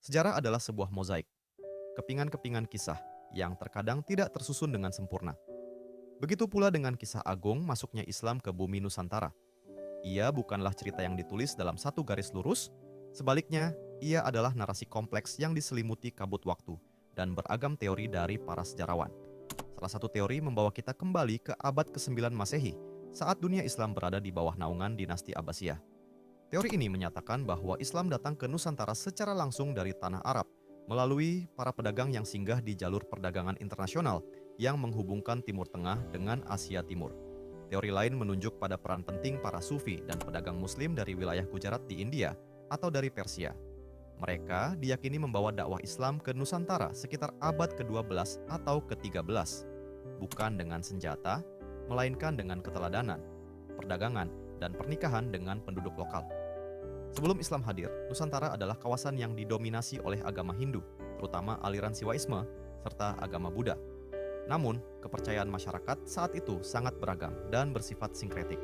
Sejarah adalah sebuah mozaik, kepingan-kepingan kisah yang terkadang tidak tersusun dengan sempurna. Begitu pula dengan kisah agung masuknya Islam ke bumi Nusantara. Ia bukanlah cerita yang ditulis dalam satu garis lurus, sebaliknya, ia adalah narasi kompleks yang diselimuti kabut waktu dan beragam teori dari para sejarawan. Salah satu teori membawa kita kembali ke abad ke-9 Masehi, saat dunia Islam berada di bawah naungan dinasti Abbasiyah. Teori ini menyatakan bahwa Islam datang ke Nusantara secara langsung dari tanah Arab, melalui para pedagang yang singgah di jalur perdagangan internasional yang menghubungkan Timur Tengah dengan Asia Timur. Teori lain menunjuk pada peran penting para sufi dan pedagang muslim dari wilayah Gujarat di India atau dari Persia. Mereka diyakini membawa dakwah Islam ke Nusantara sekitar abad ke-12 atau ke-13, bukan dengan senjata, melainkan dengan keteladanan, perdagangan, dan pernikahan dengan penduduk lokal. Sebelum Islam hadir, Nusantara adalah kawasan yang didominasi oleh agama Hindu, terutama aliran Siwaisme, serta agama Buddha. Namun, kepercayaan masyarakat saat itu sangat beragam dan bersifat sinkretik.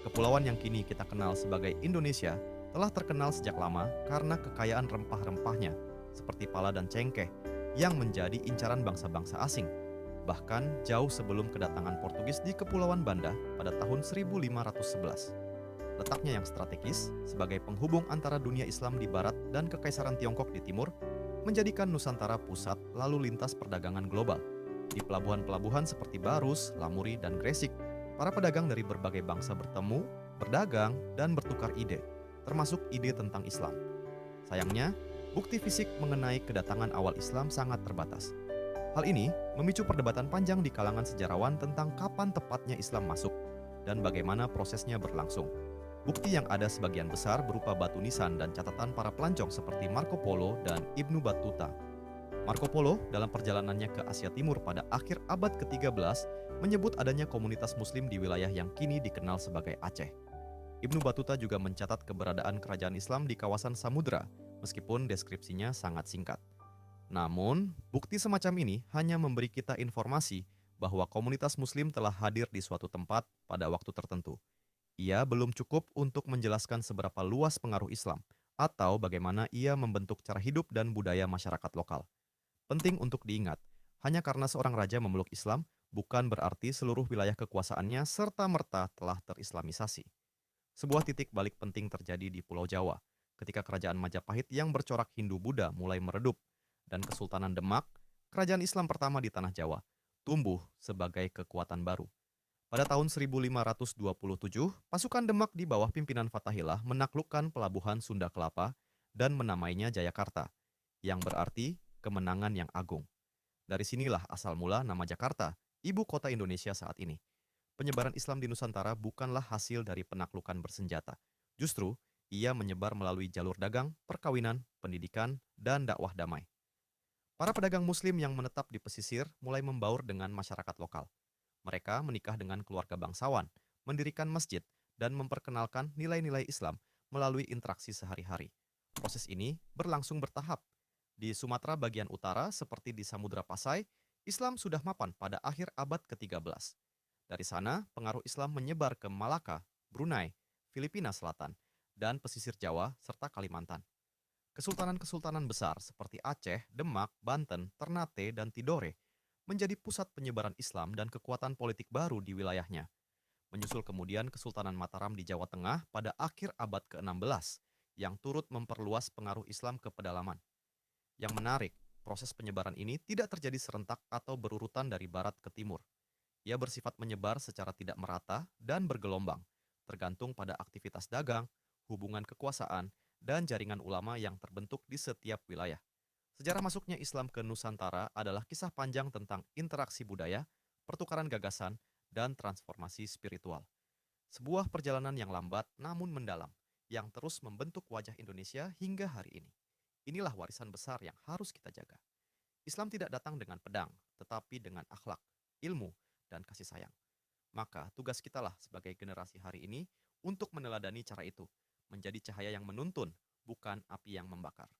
Kepulauan yang kini kita kenal sebagai Indonesia telah terkenal sejak lama karena kekayaan rempah-rempahnya, seperti pala dan cengkeh, yang menjadi incaran bangsa-bangsa asing. Bahkan jauh sebelum kedatangan Portugis di Kepulauan Banda pada tahun 1511. Letaknya yang strategis sebagai penghubung antara dunia Islam di barat dan Kekaisaran Tiongkok di timur, menjadikan Nusantara pusat lalu lintas perdagangan global. Di pelabuhan-pelabuhan seperti Barus, Lamuri, dan Gresik, para pedagang dari berbagai bangsa bertemu, berdagang, dan bertukar ide, termasuk ide tentang Islam. Sayangnya, bukti fisik mengenai kedatangan awal Islam sangat terbatas. Hal ini memicu perdebatan panjang di kalangan sejarawan tentang kapan tepatnya Islam masuk dan bagaimana prosesnya berlangsung. Bukti yang ada sebagian besar berupa batu nisan dan catatan para pelancong seperti Marco Polo dan Ibnu Battuta. Marco Polo dalam perjalanannya ke Asia Timur pada akhir abad ke-13 menyebut adanya komunitas muslim di wilayah yang kini dikenal sebagai Aceh. Ibnu Battuta juga mencatat keberadaan kerajaan Islam di kawasan Samudra, meskipun deskripsinya sangat singkat. Namun, bukti semacam ini hanya memberi kita informasi bahwa komunitas muslim telah hadir di suatu tempat pada waktu tertentu. Ia belum cukup untuk menjelaskan seberapa luas pengaruh Islam atau bagaimana ia membentuk cara hidup dan budaya masyarakat lokal. Penting untuk diingat, hanya karena seorang raja memeluk Islam bukan berarti seluruh wilayah kekuasaannya serta-merta telah terislamisasi. Sebuah titik balik penting terjadi di Pulau Jawa, ketika kerajaan Majapahit yang bercorak Hindu-Buddha mulai meredup, dan Kesultanan Demak, kerajaan Islam pertama di tanah Jawa, tumbuh sebagai kekuatan baru. Pada tahun 1527, pasukan Demak di bawah pimpinan Fathahillah menaklukkan pelabuhan Sunda Kelapa dan menamainya Jayakarta, yang berarti kemenangan yang agung. Dari sinilah asal mula nama Jakarta, ibu kota Indonesia saat ini. Penyebaran Islam di Nusantara bukanlah hasil dari penaklukan bersenjata. Justru, ia menyebar melalui jalur dagang, perkawinan, pendidikan, dan dakwah damai. Para pedagang muslim yang menetap di pesisir mulai membaur dengan masyarakat lokal. Mereka menikah dengan keluarga bangsawan, mendirikan masjid, dan memperkenalkan nilai-nilai Islam melalui interaksi sehari-hari. Proses ini berlangsung bertahap. Di Sumatera bagian utara, seperti di Samudra Pasai, Islam sudah mapan pada akhir abad ke-13. Dari sana, pengaruh Islam menyebar ke Malaka, Brunei, Filipina Selatan, dan pesisir Jawa serta Kalimantan. Kesultanan-kesultanan besar seperti Aceh, Demak, Banten, Ternate, dan Tidore menjadi pusat penyebaran Islam dan kekuatan politik baru di wilayahnya. Menyusul kemudian Kesultanan Mataram di Jawa Tengah pada akhir abad ke-16 yang turut memperluas pengaruh Islam ke pedalaman. Yang menarik, proses penyebaran ini tidak terjadi serentak atau berurutan dari barat ke timur. Ia bersifat menyebar secara tidak merata dan bergelombang, tergantung pada aktivitas dagang, hubungan kekuasaan, dan jaringan ulama yang terbentuk di setiap wilayah. Sejarah masuknya Islam ke Nusantara adalah kisah panjang tentang interaksi budaya, pertukaran gagasan, dan transformasi spiritual. Sebuah perjalanan yang lambat namun mendalam, yang terus membentuk wajah Indonesia hingga hari ini. Inilah warisan besar yang harus kita jaga. Islam tidak datang dengan pedang, tetapi dengan akhlak, ilmu, dan kasih sayang. Maka tugas kitalah sebagai generasi hari ini untuk meneladani cara itu, menjadi cahaya yang menuntun, bukan api yang membakar.